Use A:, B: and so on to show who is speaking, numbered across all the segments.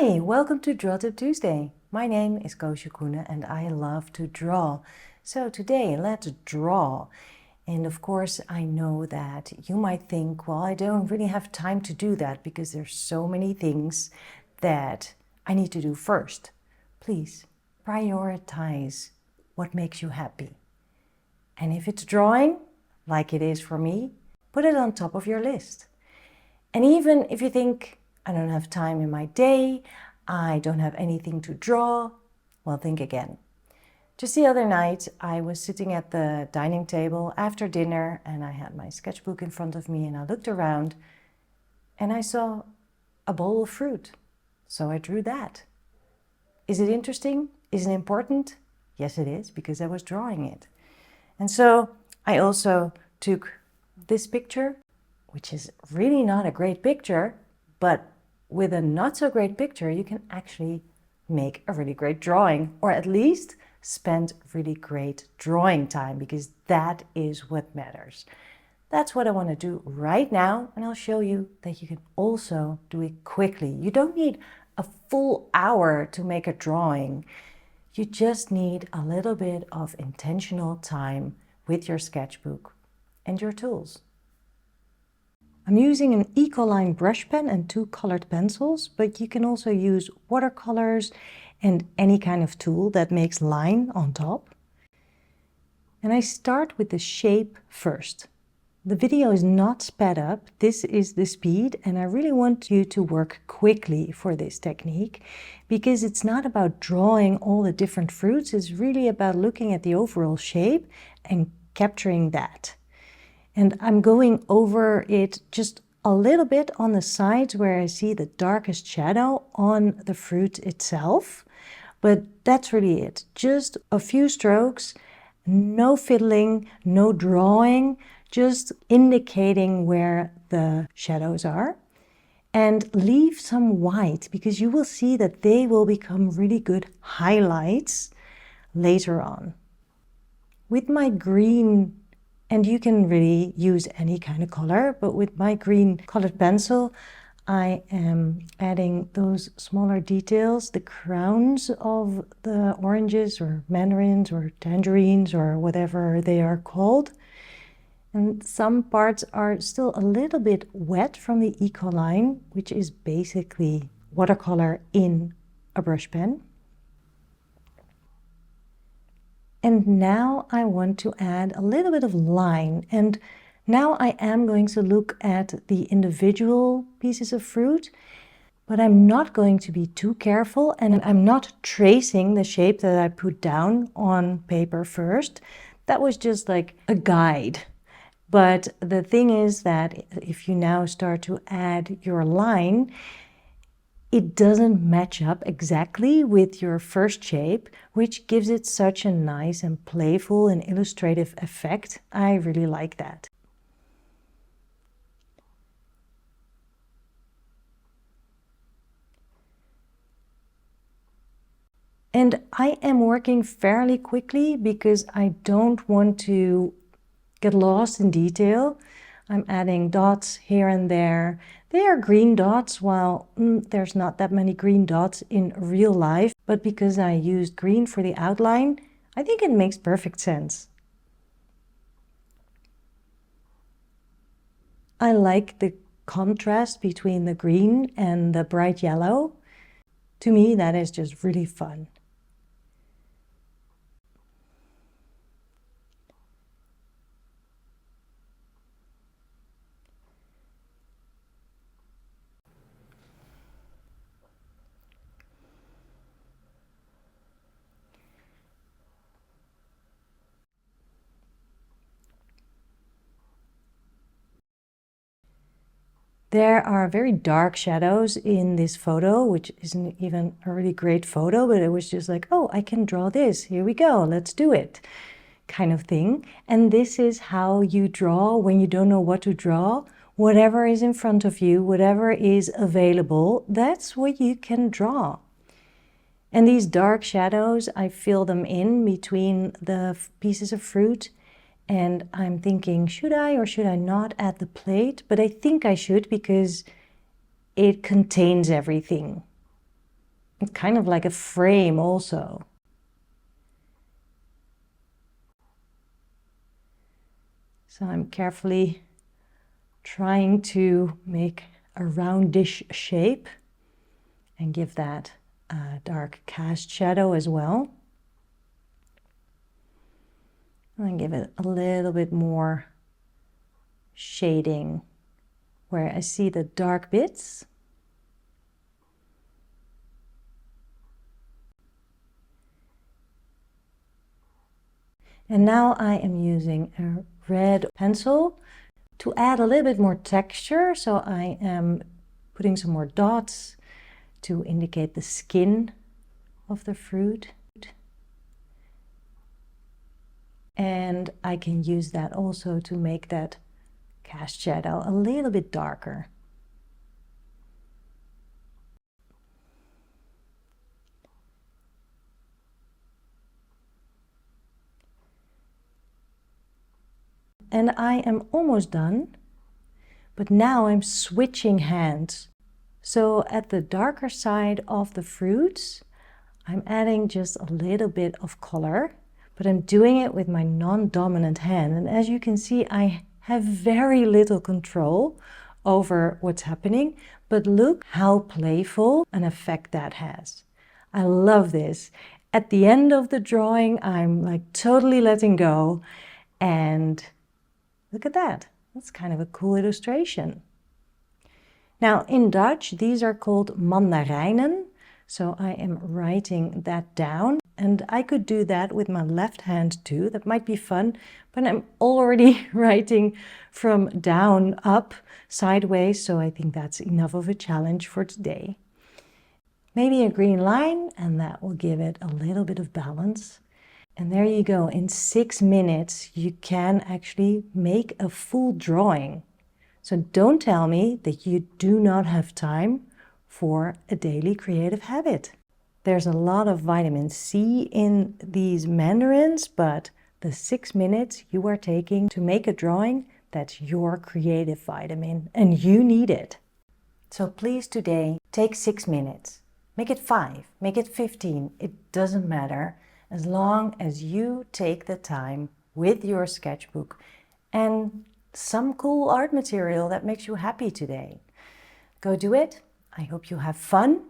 A: Hi, welcome to Draw Tip Tuesday. My name is Koosje Koenen and I love to draw. So today let's draw. And of course I know that you might think, well, I don't really have time to do that because there's so many things that I need to do first. Please prioritize what makes you happy. And if it's drawing, like it is for me, put it on top of your list. And even if you think, I don't have time in my day, I don't have anything to draw, well, think again. Just the other night, I was sitting at the dining table after dinner and I had my sketchbook in front of me and I looked around and I saw a bowl of fruit. So I drew that. Is it interesting? Is it important? Yes, it is, because I was drawing it. And so I also took this picture, which is really not a great picture, but with a not so great picture, you can actually make a really great drawing, or at least spend really great drawing time, because that is what matters. That's what I want to do right now, and I'll show you that you can also do it quickly. You don't need a full hour to make a drawing. You just need a little bit of intentional time with your sketchbook and your tools. I'm using an Ecoline brush pen and 2 colored pencils, but you can also use watercolors and any kind of tool that makes line on top. And I start with the shape first. The video is not sped up, this is the speed, and I really want you to work quickly for this technique because it's not about drawing all the different fruits, it's really about looking at the overall shape and capturing that. And I'm going over it just a little bit on the sides where I see the darkest shadow on the fruit itself. But that's really it. Just a few strokes, no fiddling, no drawing, just indicating where the shadows are. And leave some white because you will see that they will become really good highlights later on. With my green, and you can really use any kind of color, but with my green colored pencil, I am adding those smaller details, the crowns of the oranges or mandarins or tangerines or whatever they are called. And some parts are still a little bit wet from the Ecoline, which is basically watercolor in a brush pen. And now I want to add a little bit of line. And now I am going to look at the individual pieces of fruit, but I'm not going to be too careful and I'm not tracing the shape that I put down on paper first. That was just like a guide. But the thing is that if you now start to add your line, it doesn't match up exactly with your first shape, which gives it such a nice and playful and illustrative effect. I really like that. And I am working fairly quickly because I don't want to get lost in detail. I'm adding dots here and there. They are green dots, while there's not that many green dots in real life, but because I used green for the outline, I think it makes perfect sense. I like the contrast between the green and the bright yellow. To me, that is just really fun. There are very dark shadows in this photo, which isn't even a really great photo, but it was just like, oh, I can draw this. Here we go. Let's do it, kind of thing. And this is how you draw when you don't know what to draw. Whatever is in front of you, whatever is available, that's what you can draw. And these dark shadows, I fill them in between the pieces of fruit. And I'm thinking, should I or should I not add the plate? But I think I should because it contains everything. kind of like a frame also. So I'm carefully trying to make a roundish shape and give that a dark cast shadow as well. And give it a little bit more shading where I see the dark bits. And now I am using a red pencil to add a little bit more texture. So I am putting some more dots to indicate the skin of the fruit. And I can use that also to make that cast shadow a little bit darker. And I am almost done, but now I'm switching hands. So at the darker side of the fruits, I'm adding just a little bit of color, but I'm doing it with my non-dominant hand. And as you can see, I have very little control over what's happening, but look how playful an effect that has. I love this. At the end of the drawing, I'm like totally letting go, and look at that. That's kind of a cool illustration. Now in Dutch, these are called mandarijnen. So I am writing that down, and I could do that with my left hand too. That might be fun, but I'm already writing from down up sideways. So I think that's enough of a challenge for today. Maybe a green line, and that will give it a little bit of balance. And there you go. In 6 minutes, you can actually make a full drawing. So don't tell me that you do not have time for a daily creative habit. There's a lot of vitamin C in these mandarins, but the 6 minutes you are taking to make a drawing, that's your creative vitamin, and you need it. So please today, take 6 minutes. Make it 5, make it 15, it doesn't matter, as long as you take the time with your sketchbook and some cool art material that makes you happy today. Go do it. I hope you have fun.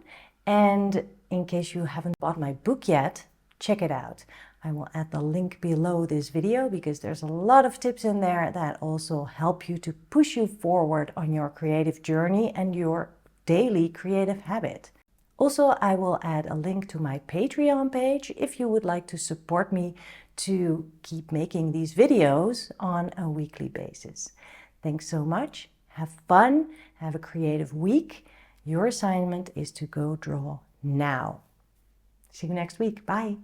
A: And in case you haven't bought my book yet, check it out. I will add the link below this video because there's a lot of tips in there that also help you to push you forward on your creative journey and your daily creative habit. Also, I will add a link to my Patreon page if you would like to support me to keep making these videos on a weekly basis. Thanks so much. Have fun. Have a creative week. Your assignment is to go draw now. See you next week. Bye.